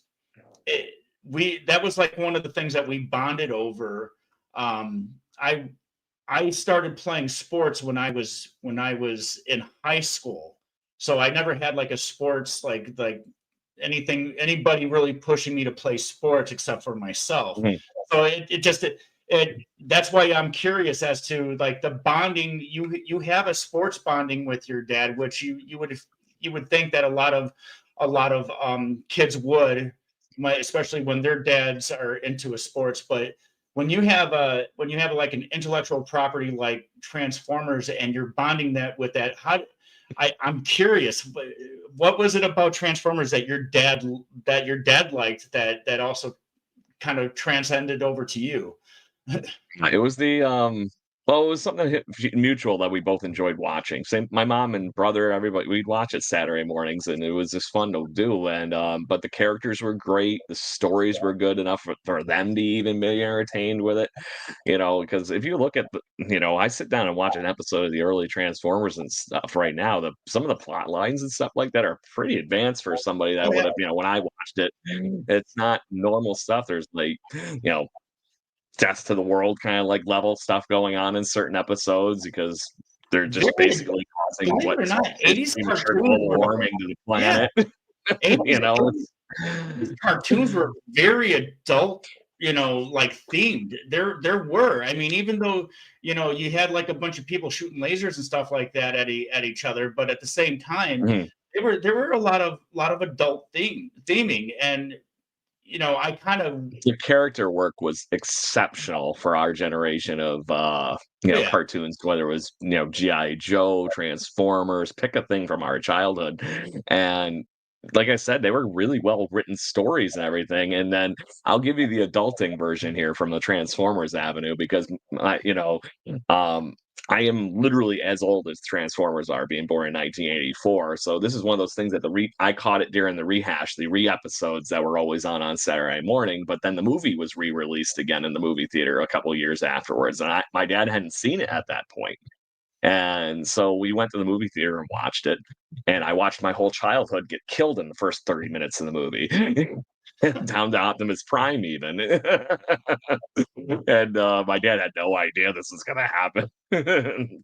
like one of the things that we bonded over. I started playing sports when I was in high school. So I never had like a sports, like anybody really pushing me to play sports except for myself. Mm-hmm. So that's why I'm curious as to like the bonding. You have a sports bonding with your dad, which you would think that a lot of kids would, especially when their dads are into a sports. But when you have like an intellectual property like Transformers and you're bonding that with that, I'm curious, what was it about Transformers that your dad liked that also kind of transcended over to you? It was it was something mutual that we both enjoyed watching. Same, my mom and brother, everybody, we'd watch it Saturday mornings, and it was just fun to do. And but the characters were great, the stories were good enough for them to even be entertained with it. Because if you look at I sit down and watch an episode of the early Transformers and stuff right now. Some of the plot lines and stuff like that are pretty advanced for somebody that would have, when I watched it, it's not normal stuff. There's like, death to the world kind of like level stuff going on in certain episodes because they're just basically causing what is 80s global warming to the planet. Yeah. These cartoons were very adult, like themed. There were. I mean, even though you had like a bunch of people shooting lasers and stuff like that at each other, but at the same time, there were a lot of adult theming and. I kind of the character work was exceptional for our generation of cartoons, whether it was G.I. Joe, Transformers, pick a thing from our childhood, and like I said, they were really well written stories and everything. And then I'll give you the adulting version here from the Transformers avenue because I am literally as old as Transformers are, being born in 1984. So this is one of those things that I caught it during the re-episodes that were always on Saturday morning. But then the movie was re-released again in the movie theater a couple years afterwards, and my dad hadn't seen it at that point. And so we went to the movie theater and watched it, and I watched my whole childhood get killed in the first 30 minutes of the movie. Down to Optimus Prime even. And my dad had no idea this was going to happen.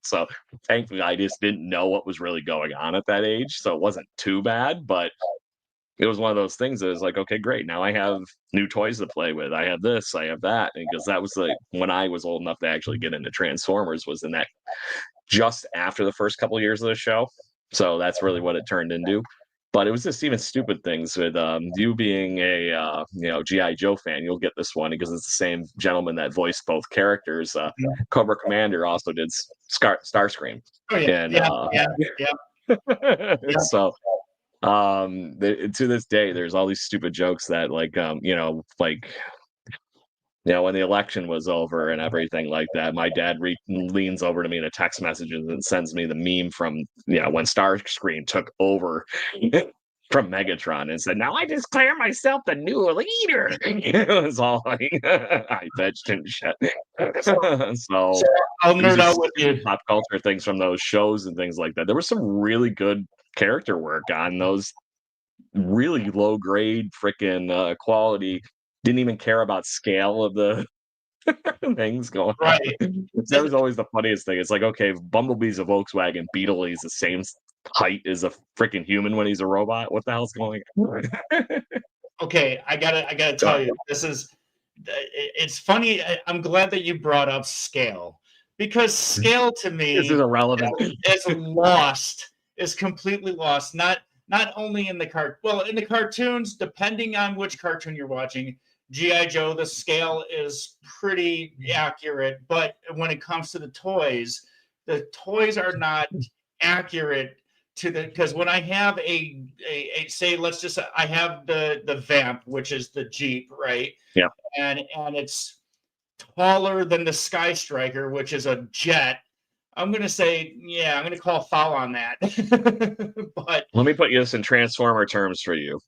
So thankfully I just didn't know what was really going on at that age, so it wasn't too bad, but it was one of those things that was like, okay, great, now I have new toys to play with, I have this, I have that. And because that was like when I was old enough to actually get into Transformers, was in that just after the first couple of years of the show. So that's really what it turned into. But it was just even stupid things with you being a G.I. Joe fan. You'll get this one because it's the same gentleman that voiced both characters. Cobra Commander also did Starscream. Oh yeah, yeah. So to this day, there's all these stupid jokes that when the election was over and everything like that, my dad leans over to me in a text message and sends me the meme from when Starscream took over from Megatron and said, "Now I declare myself the new leader." It was all like I fetched and shit. So I'll nerd out with you. Pop culture things from those shows and things like that. There was some really good character work on those really low grade freaking quality. Didn't even care about scale of the things going on. That was always the funniest thing. It's like, okay, if Bumblebee's a Volkswagen Beetle, he's the same height as a freaking human when he's a robot. What the hell's going on? okay, I gotta tell you, it's funny. I'm glad that you brought up scale, because scale to me This is irrelevant. is completely lost. Not only in in the cartoons, depending on which cartoon you're watching. G.I. Joe, the scale is pretty accurate, but when it comes to the toys are not accurate to because when I have a say, let's just I have the Vamp, which is the Jeep, right? Yeah. And it's taller than the Sky Striker, which is a jet. I'm gonna say, yeah, I'm gonna call foul on that. But let me put this in Transformer terms for you.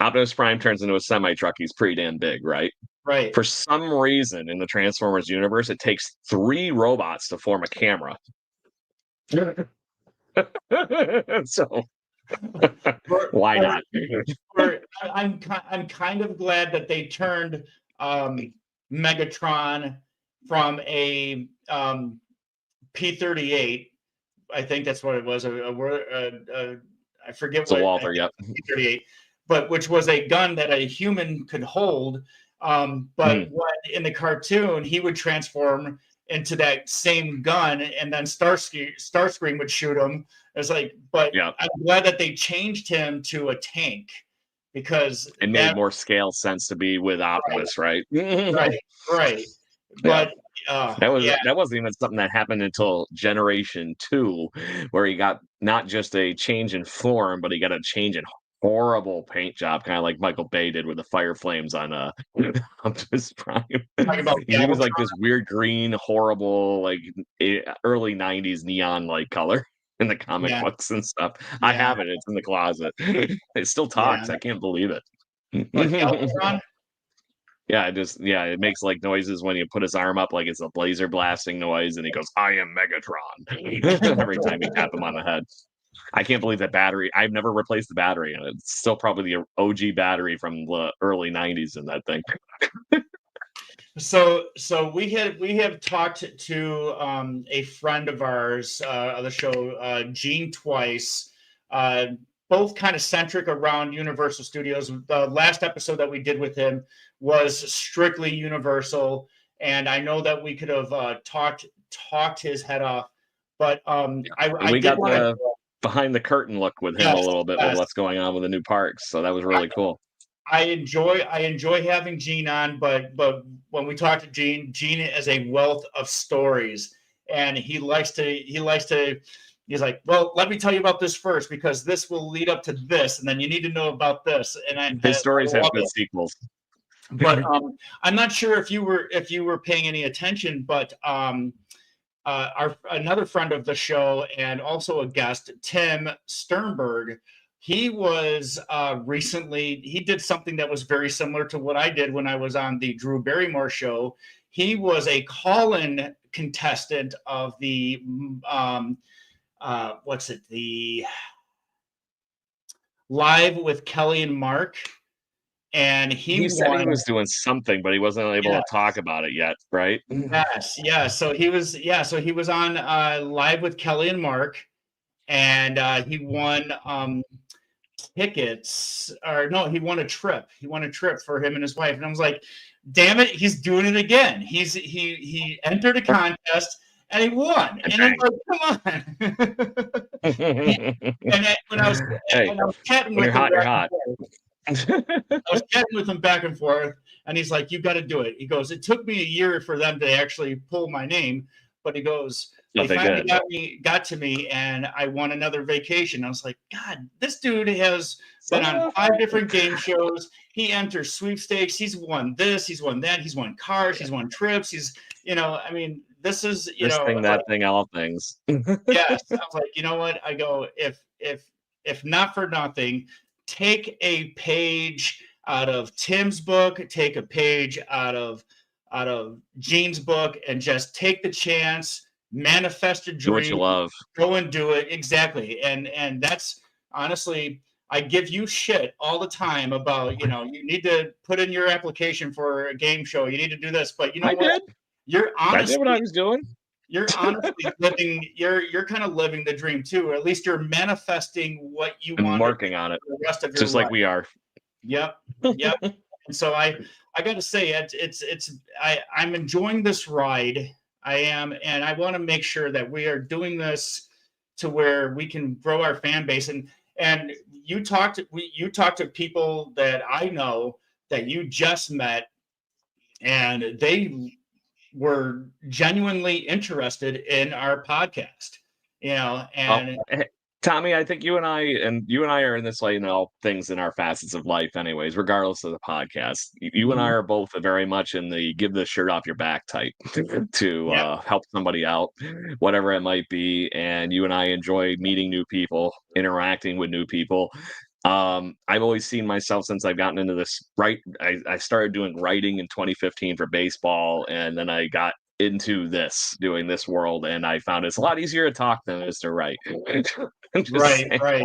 Optimus Prime turns into a semi-truck. He's pretty damn big, right? Right. For some reason in the Transformers universe, it takes 3 robots to form a camera. So why not? I'm kind of glad that they turned Megatron from a P-38. I think that's what it was. I forget it's what. Walther, yep. P-38, but which was a gun that a human could hold. But in the cartoon, he would transform into that same gun, and then Starscream would shoot him. It's like, but yeah. I'm glad that they changed him to a tank, because it made more scale sense to be with Optimus, right? Right. But that wasn't even something that happened until Generation 2, where he got not just a change in form, but he got a change in horrible paint job, kind of like Michael Bay did with the fire flames on Optimus Prime. He was like this weird green, horrible, like early 90s neon like color in the comic books and stuff. I have it. It's in the closet. It still talks. I can't believe it. Yeah, it makes like noises when you put his arm up, like it's a laser blasting noise, and he goes, "I am Megatron" every time you tap him on the head. I can't believe that battery. I've never replaced the battery in it. It's still probably the OG battery from the early 90s in that thing. So we have talked to a friend of ours of the show, Gene, twice. Both kind of centric around Universal Studios. The last episode that we did with him was strictly Universal, and I know that we could have talked his head off, but we got the behind the curtain look with him a little bit with what's going on with the new parks, so that was really cool. I enjoy having Gene on, but when we talk to Gene is a wealth of stories, and he's like, well, let me tell you about this first, because this will lead up to this, and then you need to know about this. And his stories have good sequels. But I'm not sure if you were paying any attention, but another friend of the show and also a guest, Tim Sternberg, he was recently, he did something that was very similar to what I did when I was on the Drew Barrymore show. He was a call-in contestant of the the Live with Kelly and Mark, and he said he was doing something, but he wasn't able to talk about it yet, right? Yes. So he was on Live with Kelly and Mark, and he won tickets, or no, he won a trip. He won a trip for him and his wife, and I was like, damn it, he's doing it again. He entered a contest and he won. And I'm like, come on. When I was chatting with him, I was chatting with him back and forth, and he's like, you got to do it. He goes, it took me a year for them to actually pull my name, but he goes, they finally got to me, and I won another vacation. I was like, God, this dude has been on 5 different game shows. He enters sweepstakes. He's won this. He's won that. He's won cars. He's won trips. He's, I mean, this is, this thing, that thing, all things. Yes. I was like, you know what? I go, if not for nothing, take a page out of Tim's book, take a page out of Gene's book, and just take the chance, manifest a dream, do what you love, go and do it. Exactly. And that's honestly, I give you shit all the time about, you need to put in your application for a game show. You need to do this, but you know what? You're honestly, I did what I was doing. You're honestly living. You're kind of living the dream too, or at least you're manifesting what you want. Working on it, the rest of your just life. like we are. Yep. Yep. And so I got to say I'm enjoying this ride. I am, and I want to make sure that we are doing this to where we can grow our fan base. And you talk to people that I know that you just met, and they were genuinely interested in our podcast, and Tommy, I think you and I are in this way, things in our facets of life anyways, regardless of the podcast. You and I are both very much in the give the shirt off your back type to help somebody out, whatever it might be. And you and I enjoy meeting new people, interacting with new people. I've always seen myself since I've gotten into this, right? I started doing writing in 2015 for baseball, and then I got into doing this world, and I found it's a lot easier to talk than it is to write. Right.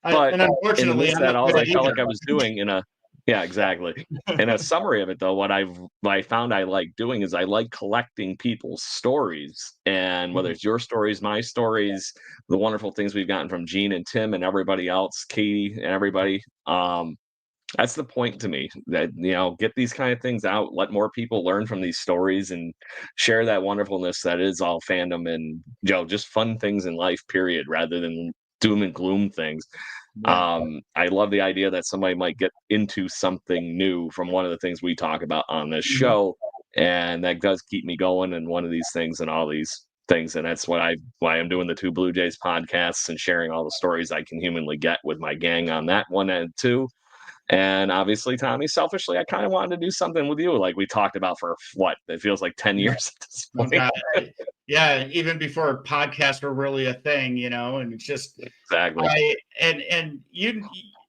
But and unfortunately, I felt like I was doing exactly. In a summary of it, though, what I found I like doing is I like collecting people's stories, and whether it's your stories, my stories, the wonderful things we've gotten from Gene and Tim and everybody else, Katie and everybody. That's the point to me, that get these kind of things out, let more people learn from these stories, and share that wonderfulness that is all fandom, and just fun things in life, period, rather than doom and gloom things. I love the idea that somebody might get into something new from one of the things we talk about on this show, and that does keep me going, and one of these things and all these things. And that's why I'm doing the Two Blue Jays podcasts and sharing all the stories I can humanly get with my gang on that one end too. And obviously, Tommy, selfishly, I kind of wanted to do something with you, like we talked about for it feels like 10 years at this point. Yeah, even before podcasts were really a thing, and it's just exactly.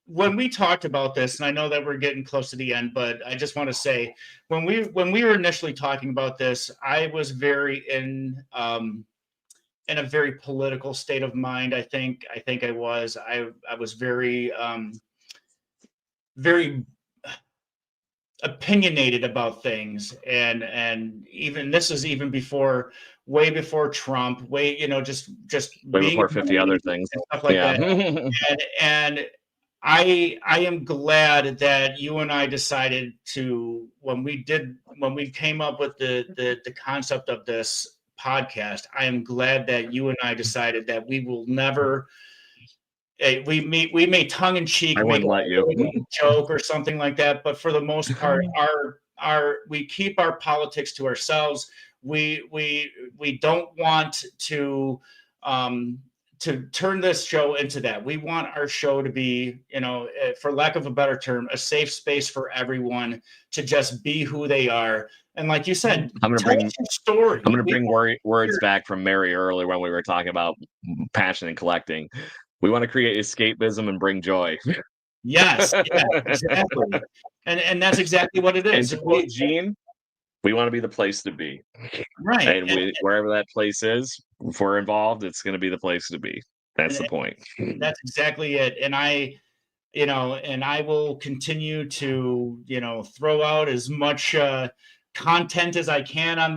When we talked about this, and I know that we're getting close to the end, but I just want to say, when we were initially talking about this, I was very in a very political state of mind. I think I was very very opinionated about things, and even this is even way before Trump, just way before 50 other things and stuff like that. and I am glad that you and I decided to, when we came up with the concept of this podcast, I am glad that you and I decided that we will never. We may tongue in cheek, I wouldn't let you joke or something like that, but for the most part, we keep our politics to ourselves. We don't want to turn this show into that. We want our show to be, for lack of a better term, a safe space for everyone to just be who they are. And like you said, I'm going to bring words back from Mary earlier when we were talking about passion and collecting. We want to create escapism and bring joy. Yes, yeah, exactly. And that's exactly what it is. And to quote Gene, we want to be the place to be. Right. And wherever that place is, if we're involved, it's going to be the place to be. That's the point. That's exactly it. And I will continue to, throw out as much content as I can on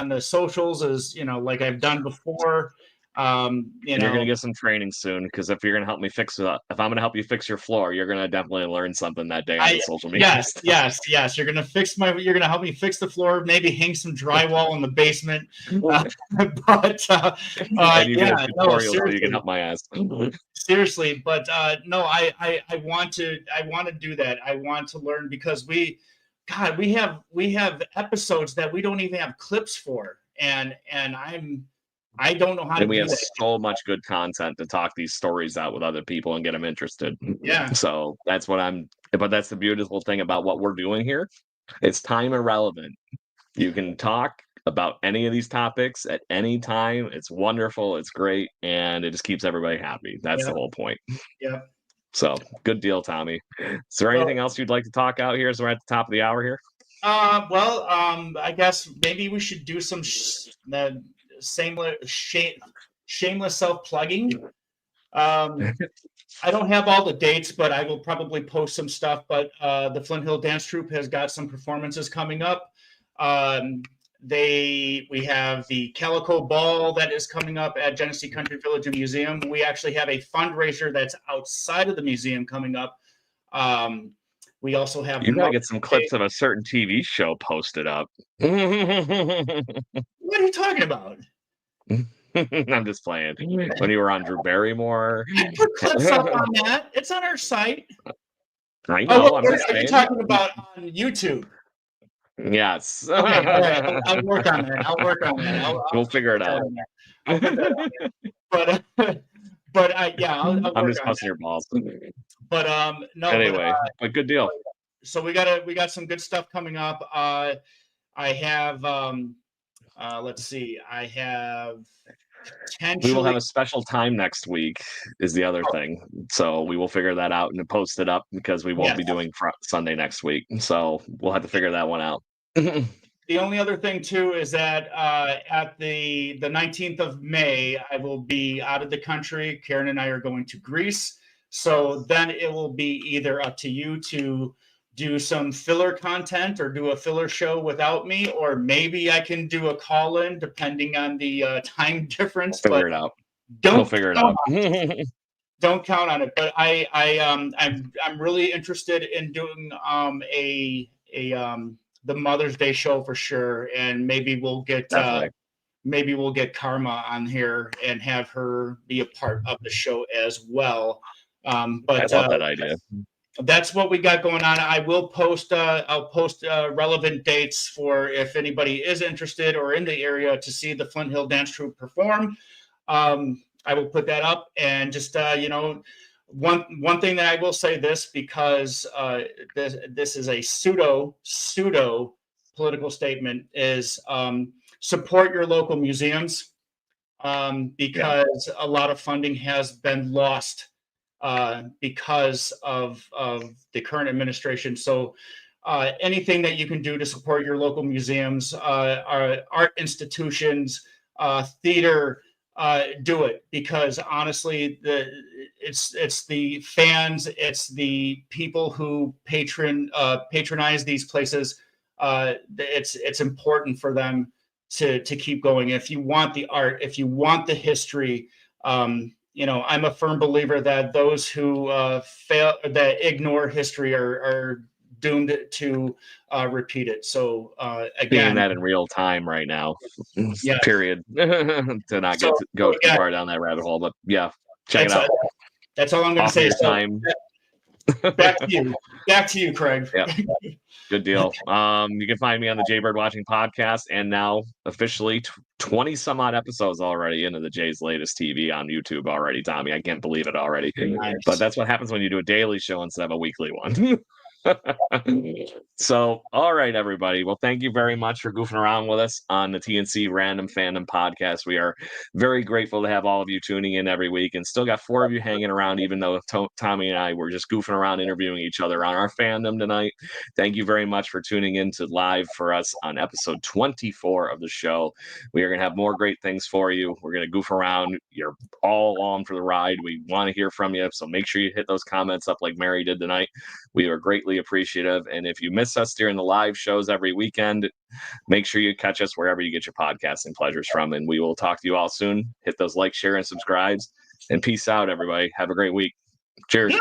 the socials, as, like I've done before. You're going to get some training soon, because if you're going to help me if I'm going to help you fix your floor, you're going to definitely learn something that day on social media. Yes. You're going to help me fix the floor, maybe hang some drywall in the basement. And you get a tutorial so you can help my ass. Seriously, but no, I want to do that. I want to learn, because we have episodes that we don't even have clips for, and I don't know how to do that. We have so much good content to talk these stories out with other people and get them interested. Yeah. So that's but that's the beautiful thing about what we're doing here. It's time irrelevant. You can talk about any of these topics at any time. It's wonderful. It's great. And it just keeps everybody happy. That's the whole point. Yeah. So good deal, Tommy. Is there anything else you'd like to talk out here as we're at the top of the hour here? I guess maybe we should do some shameless self-plugging. I don't have all the dates, but I will probably post some stuff. But the Flint Hill Dance Troupe has got some performances coming up. We have the Calico Ball that is coming up at Genesee Country Village Museum. We actually have a fundraiser that's outside of the museum coming up. We also have You gotta get some clips of a certain TV show posted up. What are you talking about? I'm just playing. When you were on Drew Barrymore. I put clips up on that. It's on our site. I know. I'm just are you saying. talking about on YouTube? Yes. Okay, all right. I'll work on that. We'll figure it out. I'll put that on there. But I'll I'm work just on busting your balls. But no. Anyway, but good deal. So we got some good stuff coming up. I have let's see. I have We will have a special time next week is the other thing. So we will figure that out and post it up because we won't be doing Sunday next week. So we'll have to figure that one out. The only other thing too is that at the 19th of May, I will be out of the country. Karen and I are going to Greece. So then it will be either up to you to do some filler content or do a filler show without me, or maybe I can do a call-in depending on the time difference. We'll figure it out. We'll figure it out. Don't count on it. But I'm really interested in doing the Mother's Day show for sure, and maybe we'll get Karma on here and have her be a part of the show as well. But I love that idea. That's what we got going on. I will post. I'll post relevant dates for if anybody is interested or in the area to see the Flint Hill Dance Troupe perform. I will put that up, and just one thing that I will say this, because this is a pseudo political statement, is support your local museums, because a lot of funding has been lost because of the current administration. So anything that you can do to support your local museums, art institutions, theater, do it, because honestly, it's the fans, it's the people who patronize these places. It's important for them to keep going. If you want the art, if you want the history, I'm a firm believer that those who ignore history are doomed to repeat it. So again, being that in real time right now, period, to not go too far down that rabbit hole. But check it out. That's all I'm going to say. Time. Back to you, Craig. Yeah. Good deal. You can find me on the Jaybird Watching podcast, and now officially 20 some odd episodes already into the Jay's latest TV on YouTube already, Tommy. I can't believe it already. Nice. But that's what happens when you do a daily show instead of a weekly one. So, all right, everybody. Well, thank you very much for goofing around with us on the TNC Random Fandom podcast. We are very grateful to have all of you tuning in every week, and still got 4 of you hanging around, even though Tommy and I were just goofing around interviewing each other on our fandom tonight. Thank you very much for tuning in to live for us on episode 24 of the show. We are going to have more great things for you. We're going to goof around. You're all along for the ride. We want to hear from you, so make sure you hit those comments up like Mary did tonight. We are greatly appreciative. And if you miss us during the live shows every weekend, make sure you catch us wherever you get your podcasting pleasures from. And we will talk to you all soon. Hit those like, share, and subscribes. And peace out, everybody. Have a great week. Cheers.